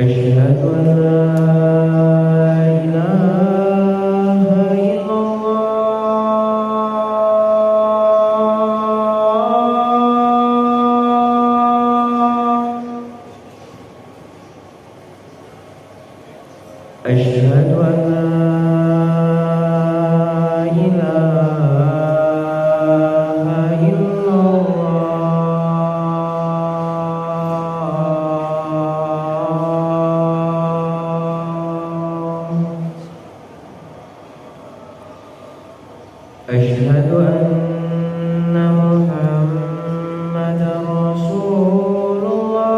أشهد أن لا إله إلا الله. أشهد أن لا إله إلا الله. أشهد أن محمدا رسول الله.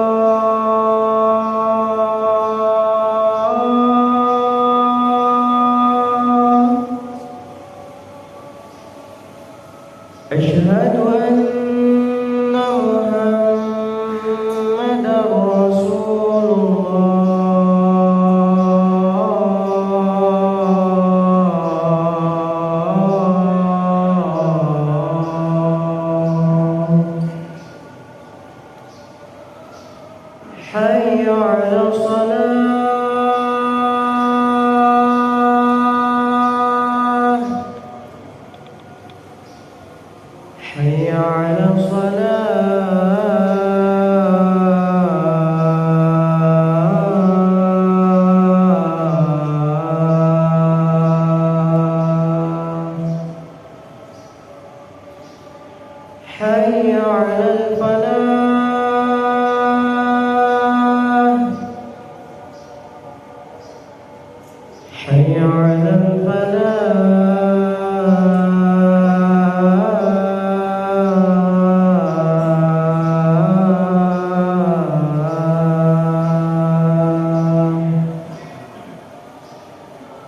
أشهد أن محمدا رسول الله. حي على الصلاة. حي على الصلاة. حي على الفلاح. حي على الفلاح.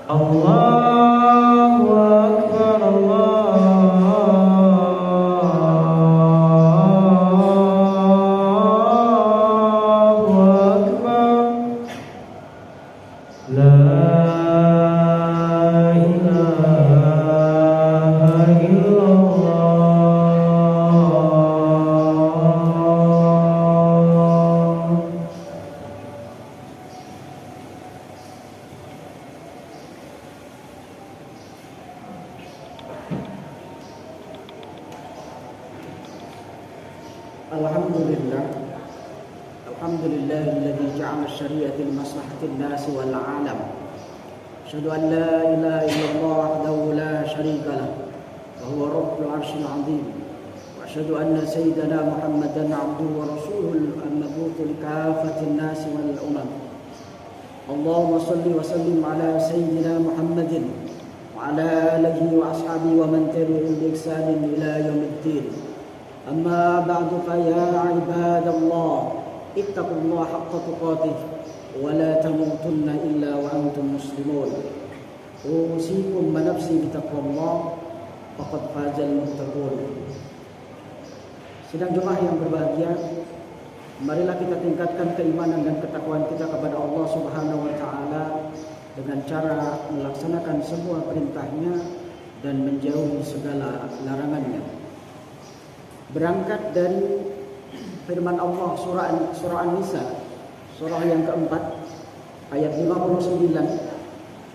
الله أكبر الله أكبر. لا إله إلا الله. الحمد لله الذي جعل الشريعة لمصلحة الناس والعالم. أشهد أن لا إله إلا الله وحده لا شريك له وهو رب العرش العظيم. وأشهد أن سيدنا محمدا عبده ورسوله المبعوث لكافة الناس والأمم. اللهم صل وسلم على سيدنا محمد وعلى آله وأصحابه ومن تبعهم بإحسان إلى يوم الدين. أما بعد فيا عباد الله اتقوا الله حق تقاته ولا تموتن إلا وأنتم مسلمون. أوصيكم ونفسي بتقوى الله فقد فاز المتقون. Sidang jemaah yang berbahagia, marilah kita tingkatkan keimanan dan ketakwaan kita kepada Allah Subhanahu wa taala dengan cara melaksanakan semua perintahnya dan menjauhi segala larangannya. Berangkat dari firman Allah surah An-Nisa, surah yang keempat, ayat 59,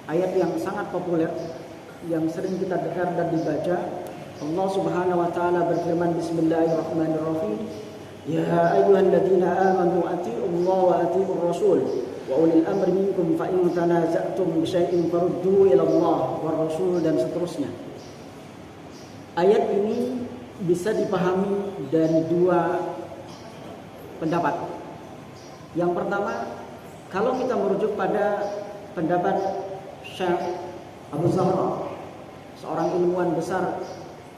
ayat yang sangat populer, yang sering kita dengar dan dibaca. Allah Subhanahu wa taala berfirman, Bismillahirrahmanirrahim, Ya ayyuhalladzina amanu atii'ullaha wa atii'ur rasul wa ulil amri minkum fa in tanaza'tum bi syai'in farudduhu ila Allah war rasul, dan seterusnya. Ayat ini bisa dipahami dari dua pendapat. Yang pertama, kalau kita merujuk pada pendapat Syekh Abu Zahra, seorang ilmuwan besar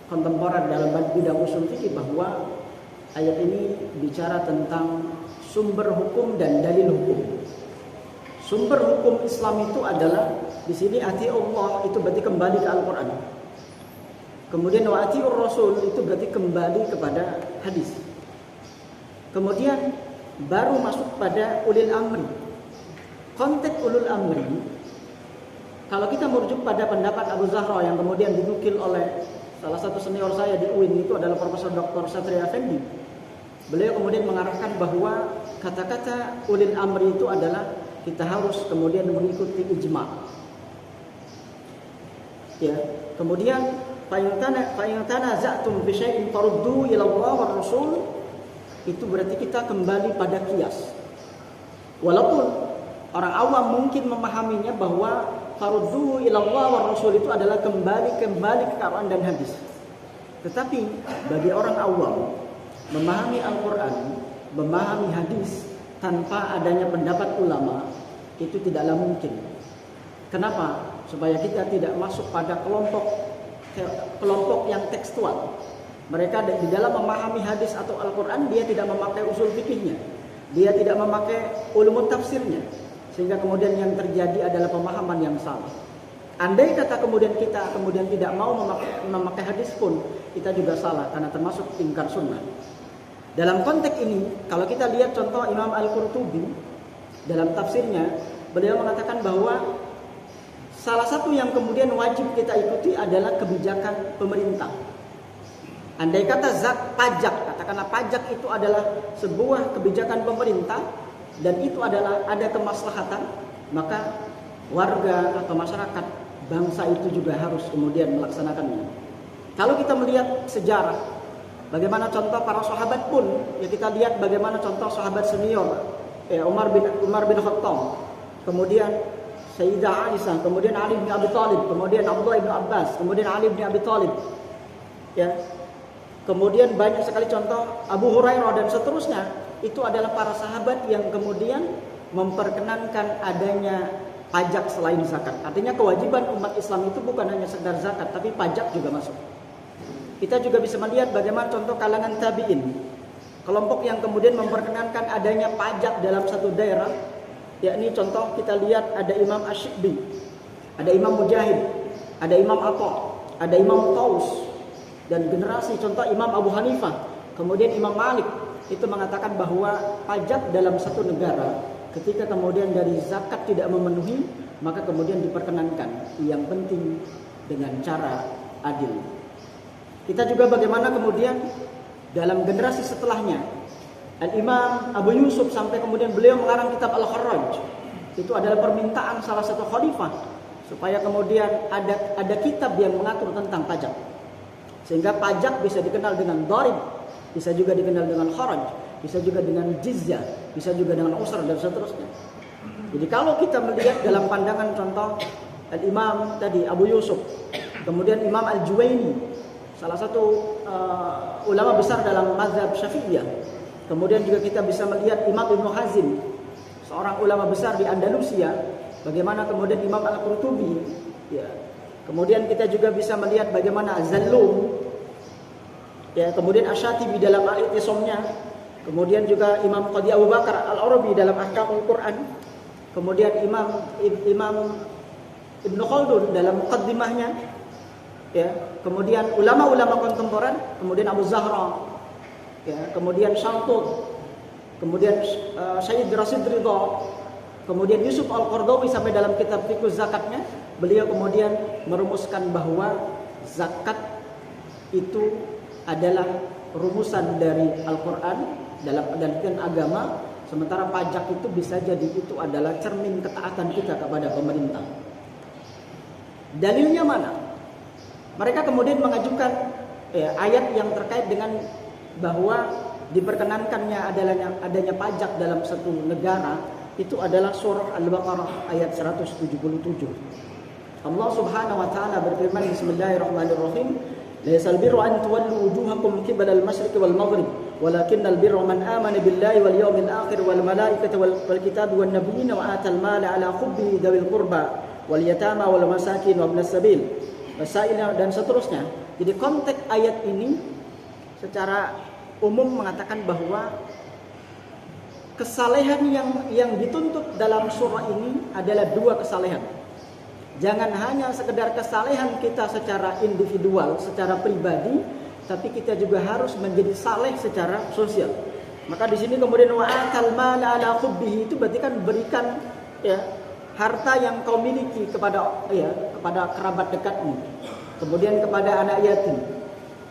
kontemporer dalam bidang usul fikih, bahwa ayat ini bicara tentang sumber hukum dan dalil hukum. Sumber hukum Islam itu adalah di sini ati Allah, itu berarti kembali ke Al-Qur'an. Kemudian wa atiur rasul itu berarti kembali kepada hadis. Kemudian baru masuk pada ulil amri. Konteks ulul amri, kalau kita merujuk pada pendapat Abu Zahra yang kemudian dinukil oleh salah satu senior saya di UIN, itu adalah Profesor Dr. Satria Effendi. Beliau kemudian mengarahkan bahwa kata-kata ulil amri itu adalah kita harus kemudian mengikuti ijma. Ya, kemudian fa in tanaza'tum fi syai'in faruddu ila Allah war Rasul, itu berarti kita kembali pada qiyas. Walaupun orang awam mungkin memahaminya bahwa faruddu ila Allah war Rasul itu adalah kembali ke Quran dan hadis. Tetapi bagi orang awam memahami Al-Qur'an, memahami hadis tanpa adanya pendapat ulama itu tidaklah mungkin. Kenapa? Supaya kita tidak masuk pada kelompok yang tekstual. Mereka di dalam memahami hadis atau Al-Quran, dia tidak memakai usul fikihnya, dia tidak memakai ulumut tafsirnya, sehingga kemudian yang terjadi adalah pemahaman yang salah. Andai kata kemudian kita tidak mau memakai hadis pun, kita juga salah karena termasuk ingkar sunnah. Dalam konteks ini, kalau kita lihat contoh Imam Al-Qurtubi dalam tafsirnya, beliau mengatakan bahwa salah satu yang kemudian wajib kita ikuti adalah kebijakan pemerintah. Andai kata pajak, katakanlah pajak itu adalah sebuah kebijakan pemerintah dan itu adalah ada kemaslahatan, maka warga atau masyarakat bangsa itu juga harus kemudian melaksanakannya. Kalau kita melihat sejarah, bagaimana contoh para sahabat pun, ya kita lihat bagaimana contoh sahabat senior, Umar bin Khattab, kemudian Sayyidah Aisyah, kemudian Ali bin Abi Thalib, kemudian Abdullah bin Abbas, kemudian Ali bin Abi Thalib. Ya. Kemudian banyak sekali contoh Abu Hurairah dan seterusnya. Itu adalah para sahabat yang kemudian memperkenankan adanya pajak selain zakat. Artinya kewajiban umat Islam itu bukan hanya sekedar zakat, tapi pajak juga masuk. Kita juga bisa melihat bagaimana contoh kalangan tabi'in, kelompok yang kemudian memperkenankan adanya pajak dalam satu daerah. Yakni contoh kita lihat ada Imam Asy-Syi'bi, ada Imam Mujahid, ada Imam Atha, ada Imam Taus, dan generasi contoh Imam Abu Hanifah, kemudian Imam Malik itu mengatakan bahwa pajak dalam satu negara ketika kemudian dari zakat tidak memenuhi, maka kemudian diperkenankan, yang penting dengan cara adil. Kita juga bagaimana kemudian dalam generasi setelahnya Al-Imam Abu Yusuf sampai kemudian beliau mengarang kitab Al-Kharraj. Itu adalah permintaan salah satu khalifah supaya kemudian ada kitab yang mengatur tentang pajak. Sehingga pajak bisa dikenal dengan dharib, bisa juga dikenal dengan kharaj, bisa juga dengan jizyah, bisa juga dengan usr dan seterusnya. Jadi kalau kita melihat dalam pandangan contoh Al-Imam tadi Abu Yusuf, kemudian Imam Al-Juwaini, salah satu ulama besar dalam mazhab Syafi'iyah. Kemudian juga kita bisa melihat Imam Ibnu Hazm, seorang ulama besar di Andalusia, bagaimana kemudian Imam Al-Qurtubi, ya. Kemudian kita juga bisa melihat bagaimana Az-Zallum, ya, kemudian Asy-Syatibi dalam Al-I'tisamnya, kemudian juga Imam Qadhi Abu Bakar Al-Arabi dalam Ahkamul Quran, kemudian Imam Ibnu Khaldun dalam Muqaddimahnya, ya, kemudian ulama-ulama kontemporer, kemudian Abu Zahra, ya, kemudian Syantut, kemudian Syed Rasid Ridha, kemudian Yusuf Al-Qardawi sampai dalam kitab Fiqh Zakatnya, beliau kemudian merumuskan bahwa zakat itu adalah rumusan dari Al-Quran dalam pengertian agama, sementara pajak itu bisa jadi itu adalah cermin ketaatan kita kepada pemerintah. Dalilnya mana? Mereka kemudian mengajukan ayat yang terkait dengan bahwa diperkenankannya adanya pajak dalam satu negara, itu adalah surah Al-Baqarah ayat 177. Allah Subhanahu wa taala berfirman, Bismillahirrahmanirrahim, laysal birru an tuwallu wujuhakum qibala al-masyriqi wal maghrib, walakinnal birra man amana billahi wal yawmil akhir wal malaikati wal kitabi wan nabiyyin wa atal mala ala hubbihi dzawil qurba wal yatama wal masakin wa ibnas sabil, masail dan seterusnya. Jadi konteks ayat ini secara umum mengatakan bahwa kesalehan yang dituntut dalam surah ini adalah dua kesalehan. Jangan hanya sekedar kesalehan kita secara individual, secara pribadi, tapi kita juga harus menjadi saleh secara sosial. Maka di sini kemudian wa'atal mala ala hubbihi, itu berarti kan berikan ya harta yang kau miliki kepada kerabat dekatmu, kemudian kepada anak yatim,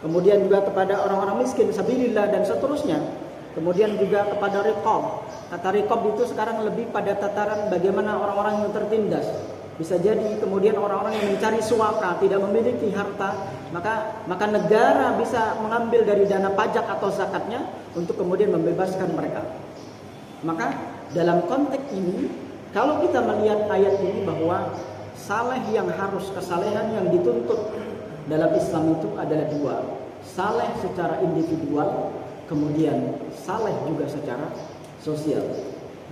kemudian juga kepada orang-orang miskin, sabilillah dan seterusnya. Kemudian juga kepada riqab. Kata riqab itu sekarang lebih pada tataran bagaimana orang-orang yang tertindas. Bisa jadi kemudian orang-orang yang mencari suaka, tidak memiliki harta, maka negara bisa mengambil dari dana pajak atau zakatnya untuk kemudian membebaskan mereka. Maka dalam konteks ini, kalau kita melihat ayat ini bahwa saleh yang harus kesalehan yang dituntut dalam Islam itu adalah dua. Saleh secara individual, kemudian saleh juga secara sosial.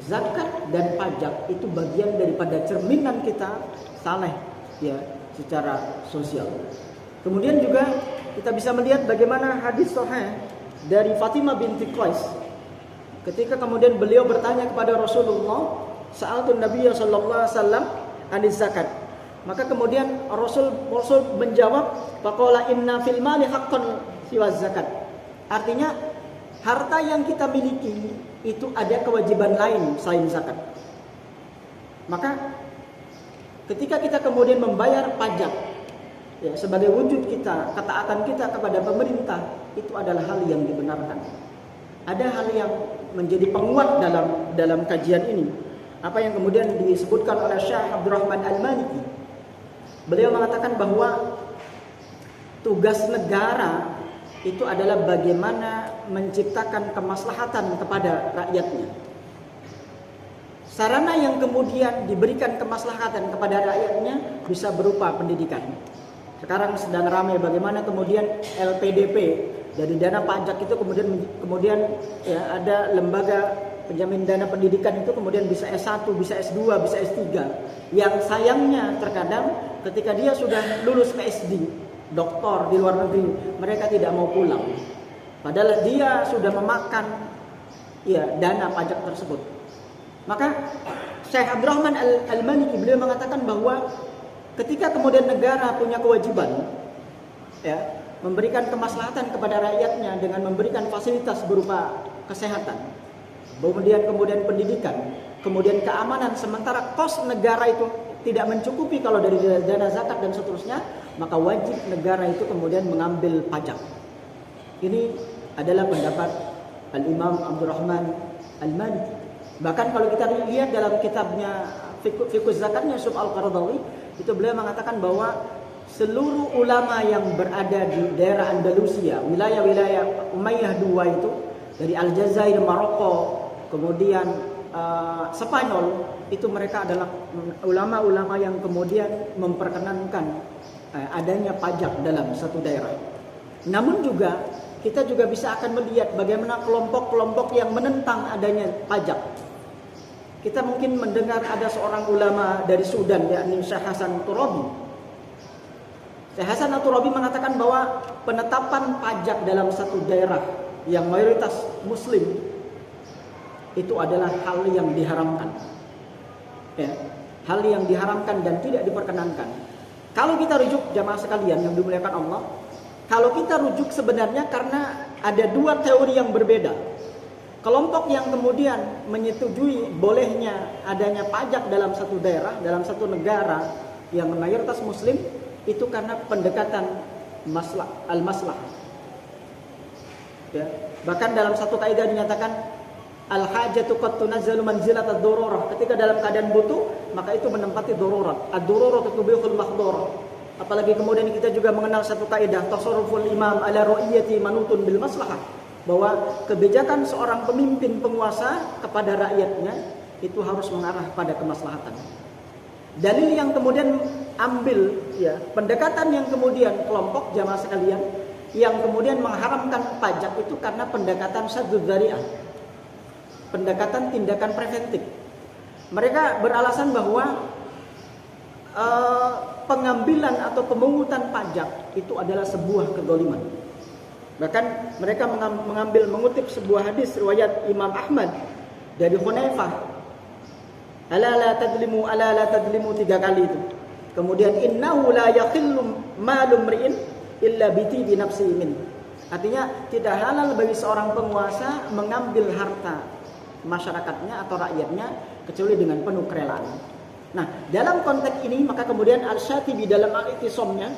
Zakat dan pajak itu bagian daripada cerminan kita saleh ya secara sosial. Kemudian juga kita bisa melihat bagaimana hadis sahih dari Fatimah binti Qais ketika kemudian beliau bertanya kepada Rasulullah, "Sa'altun Nabiyya sallallahu alaihi wasallam aniz zakat." Maka kemudian Rasul menjawab, "Faqala inna fil mali haqqan siwa zakat." Artinya harta yang kita miliki itu ada kewajiban lain selain zakat. Maka ketika kita kemudian membayar pajak ya, sebagai wujud kita, ketaatan kita kepada pemerintah, itu adalah hal yang dibenarkan. Ada hal yang menjadi penguat dalam kajian ini. Apa yang kemudian disebutkan oleh Syekh Abdurrahman Al-Maliki. Beliau mengatakan bahwa tugas negara itu adalah bagaimana menciptakan kemaslahatan kepada rakyatnya. Sarana yang kemudian diberikan kemaslahatan kepada rakyatnya bisa berupa pendidikan. Sekarang sedang ramai bagaimana kemudian LPDP dari dana pajak itu kemudian ya ada lembaga penjamin dana pendidikan itu kemudian bisa S1, bisa S2, bisa S3. Yang sayangnya terkadang ketika dia sudah lulus PSD, doktor di luar negeri, mereka tidak mau pulang. Padahal dia sudah memakan ya dana pajak tersebut. Maka Syekh Abdurrahman Al-Maliki beliau mengatakan bahwa ketika kemudian negara punya kewajiban ya memberikan kemaslahatan kepada rakyatnya dengan memberikan fasilitas berupa kesehatan, kemudian pendidikan, kemudian keamanan, sementara kos negara itu tidak mencukupi kalau dari dana zakat dan seterusnya, maka wajib negara itu kemudian mengambil pajak. Ini adalah pendapat Al-Imam Abdurrahman Al-Maliki. Bahkan kalau kita lihat dalam kitabnya Fiqh Zakatnya Yusuf Al-Qaradawi, itu beliau mengatakan bahwa seluruh ulama yang berada di daerah Andalusia, wilayah-wilayah Umayyah II itu, dari Aljazair, Maroko, kemudian Spanyol, itu mereka adalah ulama-ulama yang kemudian memperkenankan adanya pajak dalam satu daerah. Namun juga kita juga bisa akan melihat bagaimana kelompok-kelompok yang menentang adanya pajak. Kita mungkin mendengar ada seorang ulama dari Sudan, yakni Syekh Hasan Turabi. Syekh Hasan Turabi mengatakan bahwa penetapan pajak dalam satu daerah yang mayoritas Muslim itu adalah hal yang diharamkan. Ya, hal yang diharamkan dan tidak diperkenankan. Kalau kita rujuk jamaah sekalian yang dimuliakan Allah, kalau kita rujuk sebenarnya karena ada dua teori yang berbeda. Kelompok yang kemudian menyetujui bolehnya adanya pajak dalam satu daerah, dalam satu negara yang mayoritas Muslim, itu karena pendekatan al-maslah. Ya. Bahkan dalam satu kaidah dinyatakan al-hajatu qad tunazzalu manzilat ad-darurah. Ketika dalam keadaan butuh, maka itu menempati darurat. Ad-daruratu tubihul mahdharah. Apalagi kemudian kita juga mengenal satu kaidah tasarruful imam ala ra'iyati manutun bil maslahah, bahwa kebijakan seorang pemimpin penguasa kepada rakyatnya itu harus mengarah pada kemaslahatan. Dalil yang kemudian ambil ya, pendekatan yang kemudian kelompok jamaah sekalian yang kemudian mengharamkan pajak itu karena pendekatan saddud dzari'ah, pendekatan tindakan preventif. Mereka beralasan bahwa pengambilan atau pemungutan pajak itu adalah sebuah kezaliman. Bahkan mereka mengutip sebuah hadis riwayat Imam Ahmad dari Hunaifah, ala la tadlimu 3 kali itu. Kemudian innahu la yakhillu malum mri'in illa biti bi nafsi min. Artinya tidak halal bagi seorang penguasa mengambil harta masyarakatnya atau rakyatnya kecuali dengan penuh kerelaan. Nah, dalam konteks ini maka kemudian Al-Syatibi dalam Al-I'tisamnya,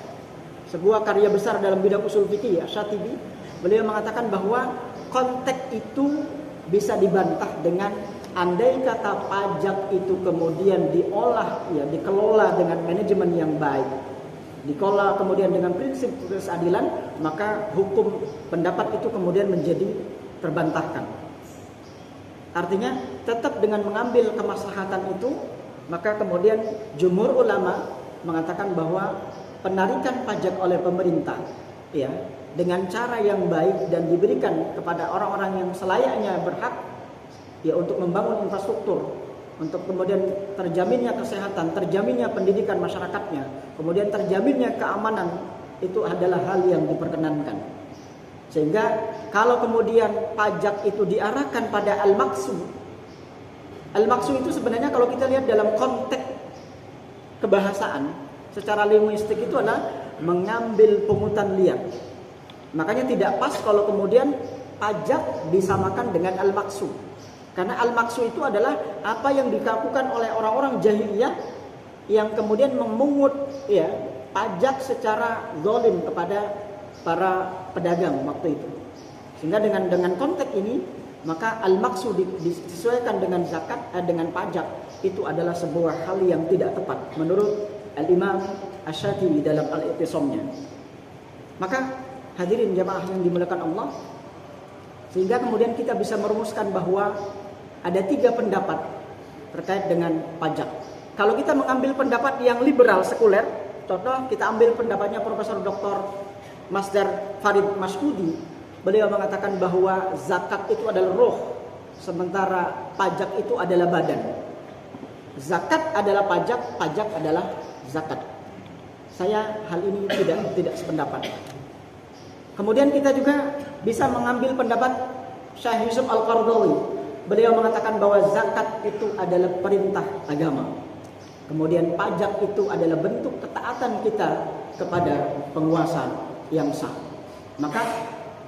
sebuah karya besar dalam bidang usul fikih ya, Syatibi, beliau mengatakan bahwa konteks itu bisa dibantah dengan andai kata pajak itu kemudian diolah, ya dikelola dengan manajemen yang baik, dikelola kemudian dengan prinsip keadilan, maka hukum pendapat itu kemudian menjadi terbantahkan. Artinya tetap dengan mengambil kemaslahatan itu, maka kemudian jumhur ulama mengatakan bahwa penarikan pajak oleh pemerintah, ya, dengan cara yang baik dan diberikan kepada orang-orang yang selayaknya berhak, ya, untuk membangun infrastruktur, untuk kemudian terjaminnya kesehatan, terjaminnya pendidikan masyarakatnya, kemudian terjaminnya keamanan, itu adalah hal yang diperkenankan. Sehingga kalau kemudian pajak itu diarahkan pada al-maqsu itu sebenarnya kalau kita lihat dalam konteks kebahasaan secara linguistik itu adalah mengambil pungutan liar. Makanya tidak pas kalau kemudian pajak disamakan dengan al-maqsu. Karena al-maqsu itu adalah apa yang dilakukan oleh orang-orang jahiliyah yang kemudian memungut, ya, pajak secara zalim kepada para pedagang waktu itu. Sehingga dengan konteks ini, maka al-maqsu disesuaikan dengan zakat, dengan pajak, itu adalah sebuah hal yang tidak tepat menurut Al-Imam Asy-Syatibi dalam Al-I'tisamnya. Maka hadirin jamaah yang dimuliakan Allah, sehingga kemudian kita bisa merumuskan bahwa ada 3 pendapat terkait dengan pajak. Kalau kita mengambil pendapat yang liberal sekuler, contoh kita ambil pendapatnya Profesor Dr. Masdar Farid Masyudi, beliau mengatakan bahwa zakat itu adalah roh, sementara pajak itu adalah badan. Zakat adalah pajak, pajak adalah zakat. Saya hal ini tidak sependapat. Kemudian kita juga bisa mengambil pendapat Syekh Yusuf Al-Qaradawi. Beliau mengatakan bahwa zakat itu adalah perintah agama. Kemudian pajak itu adalah bentuk ketaatan kita kepada penguasa yang sah. Maka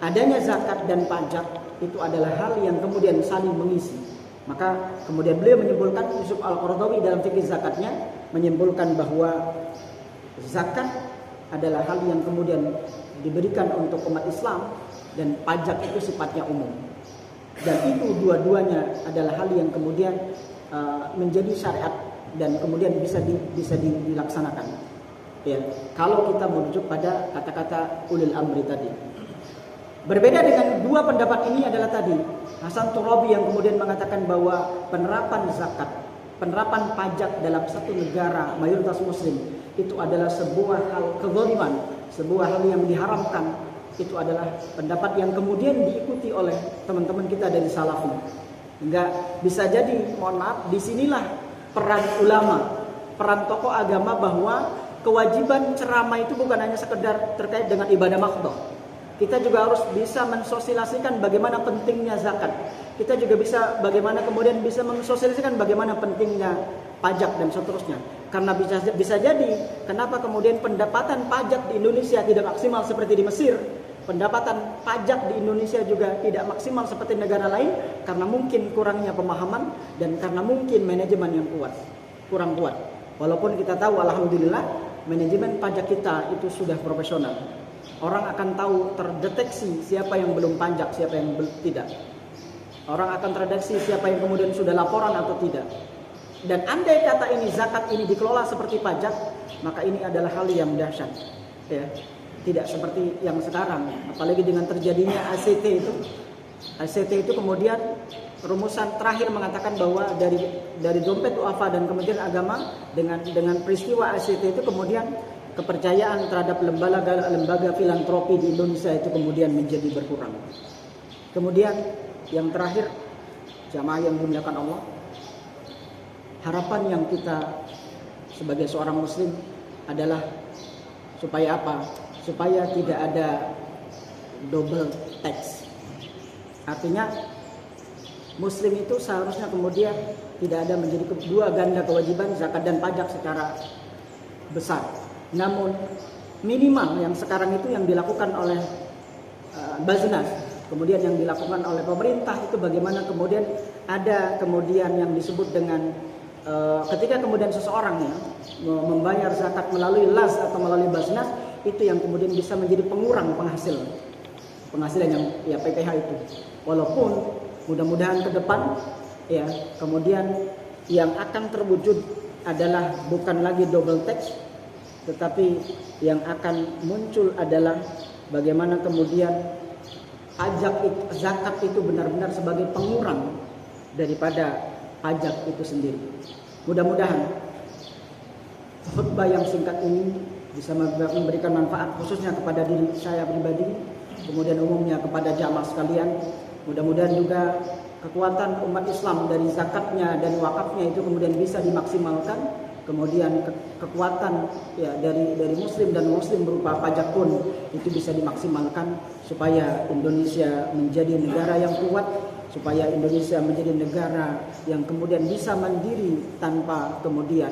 adanya zakat dan pajak itu adalah hal yang kemudian saling mengisi. Maka kemudian beliau menyimpulkan, Yusuf Al-Qaradawi dalam fikih zakatnya menyimpulkan bahwa zakat adalah hal yang kemudian diberikan untuk umat Islam dan pajak itu sifatnya umum. Dan itu dua-duanya adalah hal yang kemudian menjadi syariat dan kemudian bisa dilaksanakan. Ya, kalau kita merujuk pada kata-kata ulil amri tadi. Berbeda dengan 2 pendapat ini adalah tadi Hasan Turabi yang kemudian mengatakan bahwa penerapan zakat, penerapan pajak dalam satu negara mayoritas muslim itu adalah sebuah hal kezaliman, sebuah hal yang diharamkan. Itu adalah pendapat yang kemudian diikuti oleh teman-teman kita dari Salafi. Hingga bisa jadi, mohon maaf, disinilah peran ulama, peran tokoh agama, bahwa kewajiban ceramah itu bukan hanya sekedar terkait dengan ibadah mahdhah. Kita juga harus bisa mensosialisasikan bagaimana pentingnya zakat. Kita juga bisa bagaimana kemudian bisa mensosialisasikan bagaimana pentingnya pajak dan seterusnya. Karena bisa jadi kenapa kemudian pendapatan pajak di Indonesia tidak maksimal seperti di Mesir, pendapatan pajak di Indonesia juga tidak maksimal seperti negara lain, karena mungkin kurangnya pemahaman dan karena mungkin manajemen yang kurang kuat. Walaupun kita tahu alhamdulillah manajemen pajak kita itu sudah profesional. Orang akan tahu terdeteksi siapa yang belum pajak, siapa yang tidak. Orang akan terdeteksi siapa yang kemudian sudah laporan atau tidak. Dan andai kata ini zakat ini dikelola seperti pajak, maka ini adalah hal yang dahsyat. Ya. Tidak seperti yang sekarang, apalagi dengan terjadinya ACT itu. ACT itu kemudian rumusan terakhir mengatakan bahwa dari dompet duafa dan kemudian agama, dengan peristiwa ACT itu kemudian kepercayaan terhadap lembaga filantropi di Indonesia itu kemudian menjadi berkurang. Kemudian yang terakhir, jamaah yang dimuliakan Allah, harapan yang kita sebagai seorang muslim adalah supaya apa? Supaya tidak ada double tax. Artinya muslim itu seharusnya kemudian tidak ada menjadi 2 ganda kewajiban zakat dan pajak secara besar. Namun minimal yang sekarang itu yang dilakukan oleh Baznas, kemudian yang dilakukan oleh pemerintah itu bagaimana kemudian ada kemudian yang disebut dengan ketika kemudian seseorang ya membayar zakat melalui las atau melalui Baznas, itu yang kemudian bisa menjadi pengurang penghasilan yang ya PPh itu. Walaupun mudah-mudahan ke depan ya, kemudian yang akan terwujud adalah bukan lagi double tax, tetapi yang akan muncul adalah bagaimana kemudian zakat itu benar-benar sebagai pengurang daripada pajak itu sendiri. Mudah-mudahan khutbah yang singkat ini bisa memberikan manfaat khususnya kepada diri saya pribadi, kemudian umumnya kepada jamaah sekalian. Mudah-mudahan juga kekuatan umat Islam dari zakatnya dan wakafnya itu kemudian bisa dimaksimalkan. Kemudian kekuatan ya dari muslim dan muslim berupa pajak pun itu bisa dimaksimalkan supaya Indonesia menjadi negara yang kuat, supaya Indonesia menjadi negara yang kemudian bisa mandiri tanpa kemudian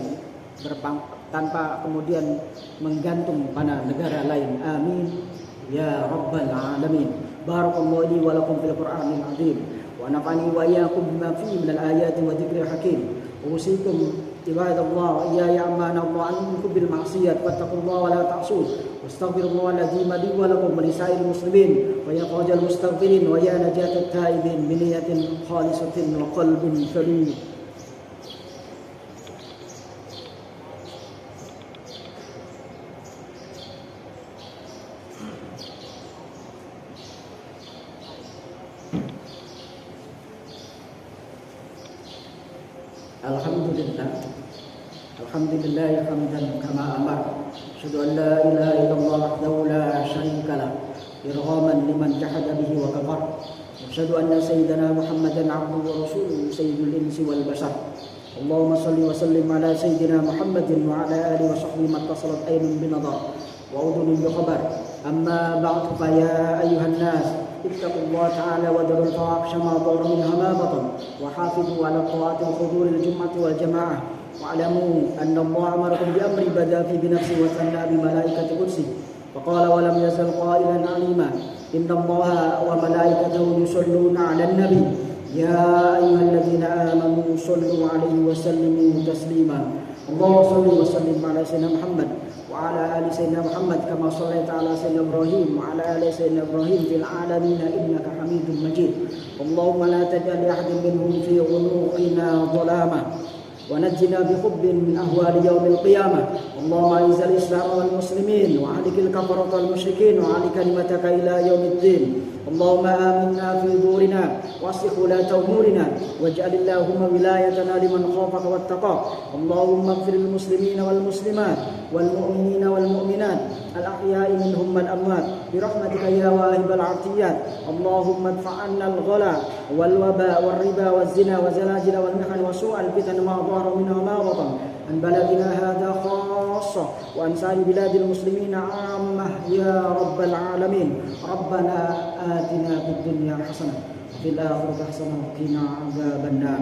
menggantung pada negara lain. Amin ya rabbal alamin. Barakallahu li wa lakum fil Qur'anil azim wa nafa'ani wa iyyakum bima fihi minal ayati wa dzikril hakim. Usikum ibadallah ya amana Allah an bil ma'siyat fattaqullaha wa la ta'sun wastaghfirullaha alazim li wa lakum wa lisa'il muslimin wa ya fawjal mustaghfirin wa ya najatat taibin bi niyatin khalisatin wa qalbin salim. Alhamdulillah hamdan kama amar. Asyhadu an la ilaha illallah wahdahu la syarika lah irghaman liman jahada bihi wa kafar. Asyhadu anna sayyidana Muhammadan abduhu wa rasuluhu sayyidul insi wal bashar. Allahumma shalli wa sallim ala sayyidina Muhammadin wa ala alihi wa sahbihi mattasalat aynun binadar wa udhunun bi khabar. Amma ba'du fa ya ayyuhan nas ittaqullaha ta'ala wa darul fawahisha ma dhahara minha ma batan wa hafizu ala ta'ati huduril jum'ati wal jamaah. واعلموا أن الله أمركم بأمر بدأ في بنفسه وثنى بملائكة قدسه وقال ولم يزل قائلا عليما إن الله وملائكته يصلون على النبي يا أيها الذين آمنوا صلوا عليه وسلموا تسليما اللهم صل وسلم على سيدنا محمد وعلى آل سيدنا محمد كما صليت على سيدنا إبراهيم وعلى آل سيدنا إبراهيم في العالمين إنك حميد مجيد اللهم لا تجعل لأحد منهم في عنقنا ظلاما ونجنا بحب من أهوال يوم القيامة اللهم أعز الإسلام والمسلمين وأهلك الكفرة والمشركين وأعل كلمتك إلى يوم الدين اللهم آمنا في دورنا واصلح ولاة أمورنا واجعل اللهم ولايتنا لمن خافك واتقاك اللهم اغفر للمسلمين والمسلمات والمؤمنين والمؤمنات الأحياء منهم والأموات برحمتك يا واهب العطيات اللهم ادفع عنا الغلا والوباء والربا والزنا والزلازل والمحن وسوء الفتن ما ظهر منها ما بطن عن بلدنا هذا خاصة وعن سائر بلاد المسلمين عامة يا رب العالمين ربنا آتنا في الدنيا حسنة وفي الآخرة حسنة وقنا عذاب النار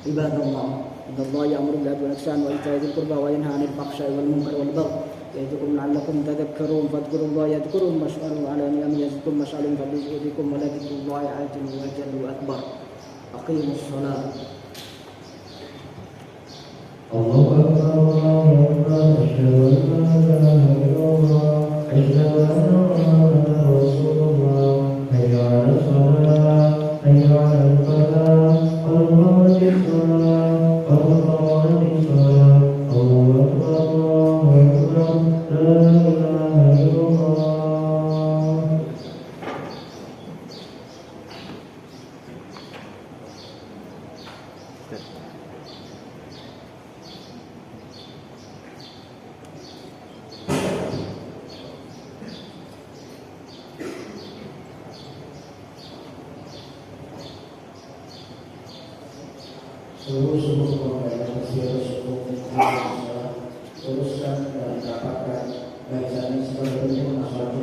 عباد الله إن الله يأمر بالعدل والإحسان وإيتاء ذي القربى وينهى عن الفحشاء والمنكر والبغي يعظكم لعلكم تذكرون فاذكروا الله يذكركم واشكروا على نعمه يزدكم واشعروا بذكركم ولذكر الله أعظم وأجل وأكبر أقيموا الصلاة. الله أكبر الله أكبر أشهد أن لا إله إلا الله أشهد أن محمدا رسول الله حي على الصلاة حي على الفلاح قد قامت الصلاة قد قامت الصلاة الله أكبر الله أكبر لا إله إلا الله. Sungguh-sungguh memperbaiki suku teruskan dan dapatkan barisan sebagai masalah